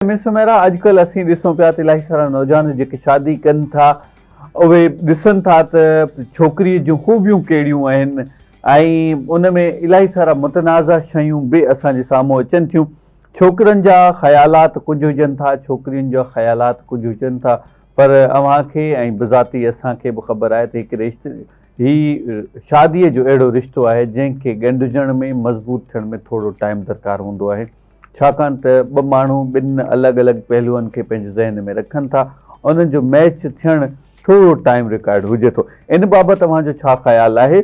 Miss मेरा अॼुकल्ह असीं ॾिसूं पिया त इलाही सारा नौजवान जेके शादी कनि था उहे ॾिसनि था त छोकिरीअ जूं ख़ूबियूं कहिड़ियूं आहिनि ऐं उन में इलाही सारा मुतनाज़ा शयूं बि असांजे साम्हूं अचनि थियूं। छोकिरनि जा ख़्यालात कुझु हुजनि था, छोकिरियुनि जा ख़्यालात कुझु हुजनि था, पर अव्हांखे ऐं बिज़ाती असांखे बि ख़बर आहे त हिकु रिश्ते ही शादीअ जो अहिड़ो रिश्तो आहे जंहिंखे ॻंढिजण में मज़बूत थियण में थोरो टाइम दरकार हूंदो आहे, छाकाणि त ॿ माण्हू ॿिनि अलॻि अलॻि पहलुअनि खे पंहिंजे ज़हन में रखनि था, उन्हनि जो मैच थियणु थोरो टाइम रिकार्ड हुजे थो। इन बाबति तव्हांजो छा ख़्यालु आहे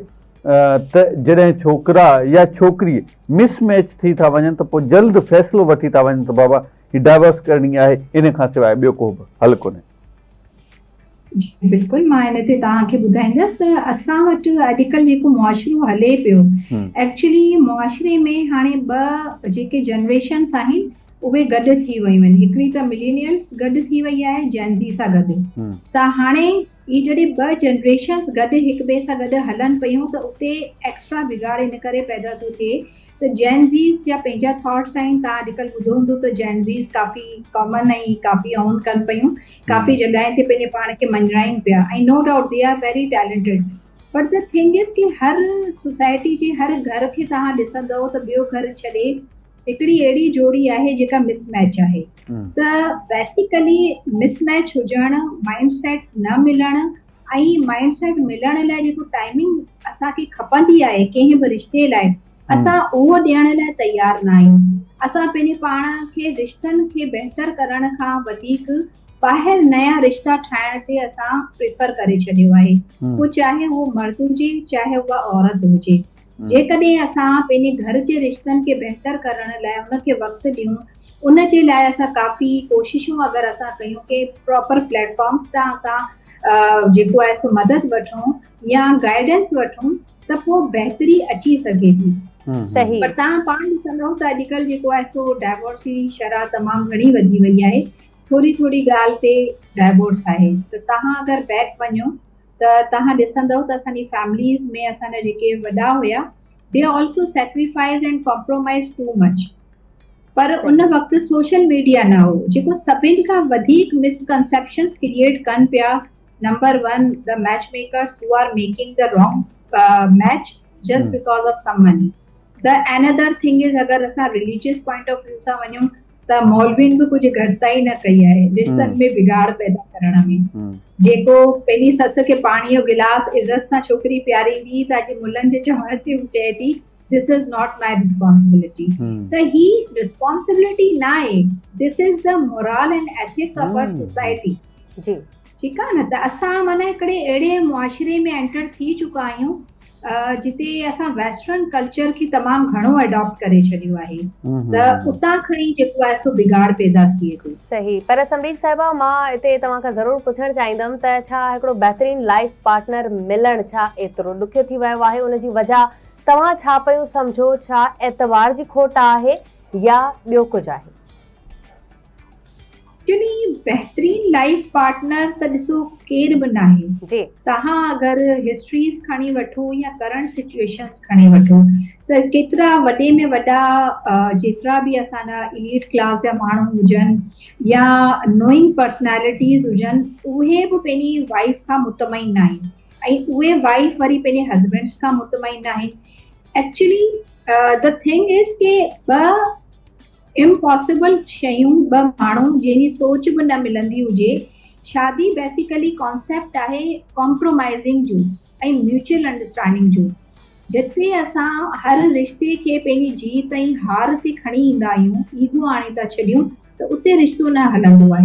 त जॾहिं छोकिरा या छोकिरी मिसमैच थी था वञनि त पोइ जल्द फ़ैसिलो वठी था वञनि त बाबा ही डाइवोर्स करणी आहे, इन खां सवाइ ॿियो को बि हल कोन्हे? बिल्कुलु मां हिन ते तव्हांखे ॿुधाईंदसि। असां वटि अॼुकल्ह जेको मुआशिरो हले पियो, एक्चुअली मुआशिरे में हाणे ॿ जेके जनरेशन्स आहिनि उहे गॾु थी वियूं आहिनि। हिकिड़ी त मिलेनियल्स गॾु थी वई आहे जेनज़ी सां गॾु। त हाणे ई जॾहिं ॿ जनरेशन्स गॾु हिक ॿिए सां गॾु हलनि पियूं त उते एक्स्ट्रा बिगाड़ इन करे पैदा थो थिए त जेनज़ीस जा पंहिंजा थॉट्स आहिनि। तव्हां अॼुकल्ह ॿुधो हूंदो त जेनज़ीस काफ़ी कॉमन ऐं काफ़ी ऑन कनि पियूं, काफ़ी जॻहियुनि ते पंहिंजे पाण खे मञाइनि पिया ऐं no doubt they are very talented. But the thing is कि हर सोसाइटी जे हर घर खे तव्हां ॾिसंदव त ॿियो घर छॾे हिकिड़ी अहिड़ी जोड़ी आहे जेका मिसमैच आहे। त बेसिकली मिसमैच हुजणु, माइंडसेट न मिलणु ऐं माइंडसेट मिलण लाइ जेको टाइमिंग असांखे खपंदी आहे कंहिं बि रिश्ते लाइ, असां उहो ॾियण लाइ तयार न आहियूं। असां पंहिंजे पाण खे रिश्तनि खे बहितर करण खां वधीक ॿाहिरि नया रिश्ता ठाहिण ते असां प्रेफर करे छॾियो आहे, पोइ चाहे उहो मर्द हुजे चाहे उहा औरत हुजे। जेकॾहिं असां पंहिंजे घर जे रिश्तनि खे बहितर करण लाइ उनखे वक़्तु ॾियूं, उन जे लाइ असां काफ़ी कोशिशूं अगरि असां कयूं कि प्रॉपर प्लेटफॉर्म्स तां असां जेको आहे सो मदद वठूं या गाइडेंस वठूं त पोइ बहितरी अची सघे थी। सही। पर तव्हां पाण ॾिसंदव त अॼुकल्ह जेको आहे सो डाइवोर्स जी शरह तमामु घणी वधी वई आहे। थोरी थोरी ॻाल्हि ते डाइवोर्स आहे। त तव्हां अगरि बैक वञो त तव्हां ॾिसंदव त असांजी फैमिलीज़ में असांजा जेके वॾा हुया, they also sacrifice and compromise too much. पर उन वक़्तु सोशल मीडिया न हो, जेको सभिनि खां वधीक मिसकंसेप्शंस क्रिएट कनि पिया। Number one, the match makers who are making the wrong match just because of some money. The another thing is अगरि असां रिलीजियस पॉइंट ऑफ व्यू सां वञूं त मौलवियुनि बि कुझु घटिताई न कई आहे रिश्तनि में बिगाड़ पैदा करण में। जेको पंहिंजी ससु खे पाणीअ जो गिलास इज़त सां छोकिरी पियारींदी त अॼु मुलनि जे चवण ते हू चए थी this is not my responsibility. त ही रिस्पॉन्सिबिलिटी न आहे, this is the moral and ethics of our society. ठीकु आहे न? त असां माना हिकिड़े अहिड़े मुआशिरे में एंटर थी चुका आहियूं जिते असां वेस्टर्न कल्चर खे तमामु घणो अडॉप्ट करे छॾियो आहे, त उतां खणी जेको आहे सो बिगाड़ पैदा थिए थो। सही। पर समरीत साहिबा, मां हिते तव्हांखां ज़रूरु पुछणु चाहींदमि त छा हिकिड़ो बहितरीन लाइफ पार्टनर मिलणु छा एतिरो ॾुखियो थी वियो आहे? उनजी वजह तव्हां छा पियो सम्झो? छा एतवार जी खोट आहे या ॿियो कुझु आहे? एक्चुअली बहितरीन लाइफ पार्टनर त ॾिसो केर बि न आहे। तव्हां अगरि हिस्ट्रीज़ खणी वठो या करंट सिचुएशंस खणी वठो त केतिरा वॾे में वॾा जेतिरा बि असांजा इलीट क्लास जा माण्हू हुजनि या नोइंग पर्सनैलिटीज़ हुजनि, उहे बि पंहिंजी वाइफ खां मुतमइन न आहिनि ऐं उहे वाइफ वरी पंहिंजे हस्बैंड्स खां मुतमइन न आहिनि। एक्चुअली द थिंग इज़ के ॿ इम्पॉसिबल शयूं, ॿ माण्हू जंहिंजी सोच बि न मिलंदी हुजे। शादी बेसिकली कॉन्सेप्ट आहे कॉम्प्रोमाइज़िंग जो ऐं म्यूचुअल अंडरस्टैंडिंग जो। जिते असां हर रिश्ते खे पंहिंजी जीत ऐं हार ते खणी ईंदा आहियूं, ईगो आणे था छॾियूं, त उते रिश्तो न हलंदो आहे।